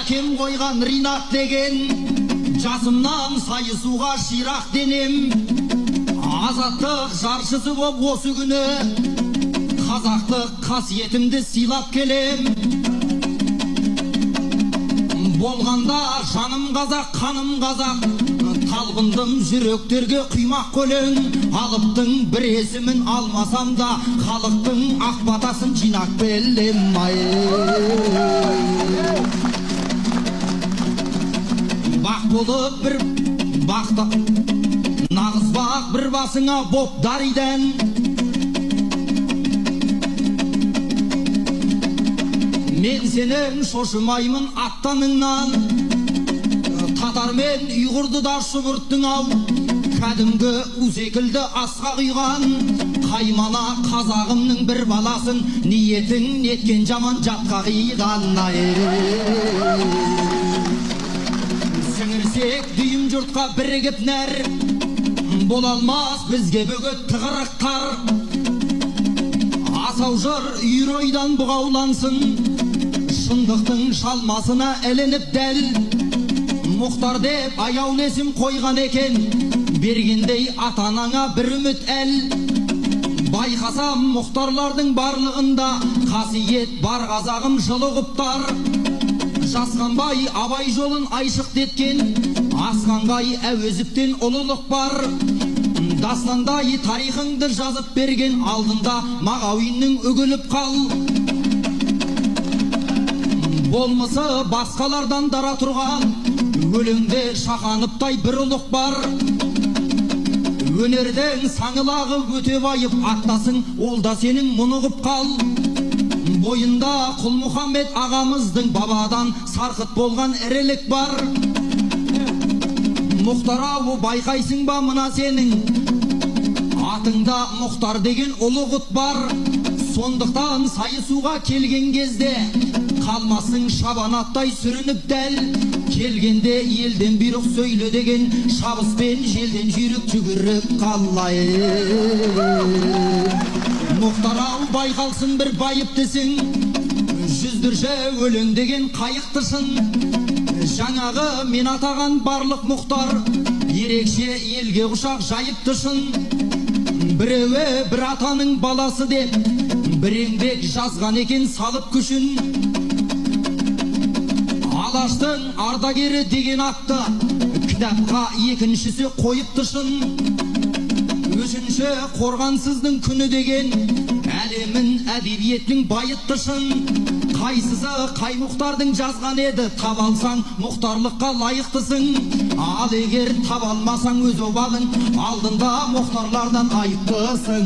Әкем қойған Ринат деген, жасымнан сайысуға ширақ денем. Азаттық жаршысы боп осы күні қазақтық қасиетімді сыйлап келем. Болғанда жаным қазақ, қаным қазақ, талпындым жүректерге құймақ көлең. Алыптың бір есімін алмасам да, халықтың ақ батасын жинақ белем. Бақ болып бір бақта, нағыз бақ бір басыңа боп даридан. Мен сенің шошымаймын аттаныңнан, татар мен ұйғырды да шұбырттың ау. Кәдімгі үзекілді асқа құйған, қаймана қазағымның бір баласын, ниетің неткен жаман жатқа қиған. Сіңірсек дүйім жұртқа бірігіп нәр, бола алмас бізге бөгет тығырықтар. Асау жыр үйір ойдан бұғаулансын, шындықтың шалмасына әленіп дәл. Мұхтар деп аяулы есім қойған екен, бергендей атанаңа бір үміт әл. Байқасам мұхтарлардың барлығында қасиет бар қазағым жылы құптар. Жасқанбай абай жолын айшық деткен, асқанбай әуезіптен ұлылық бар. Дастандай тарихыңды жазып берген, алдында Мағауиннің үгіліп қал. Болмысы басқалардан дара тұрған, өлеңде шақаныптай бір ұлық бар. Өнердің саңылағы өте байып аттасың, ол да сенің мұнығып қал. Бойында Құлмұхаммед ағамыздың бабадан сарқыт болған ірілік бар. Мұхтар ау, байқайсың ба мына сенің атыңда Мұхтар деген ұлы құт бар. Сондықтан сайысуға келген кезде қалмасың шабанаттай сүрініп дәл. Келгенде елден бұйрық сөйле деген, шабыспен желден жүйрік жүгіріп қалай. Мұхтар ау, байқалсын бір байыптысың, жүздірші өлең деген қайықтысың. Жаңағы мен атаған барлық Мұхтар, ерекше елге құшақ жайыптысың. Біреуі бір атаның баласы деп, бір еңбек жазған екен салып күшін. Алаштың ардагері деген атты кітапқа екіншісі қойып тұшын. Үшінші қорғансыздың күні деген, әлемін әдебиеттің байыттышын. Қайсысы қай Мұхтардың жазған еді, таба алсаң Мұхтарлыққа лайықтысың. Ал егер таба алмасаң өз обағың, алдында Мұхтарлардан айыптысың.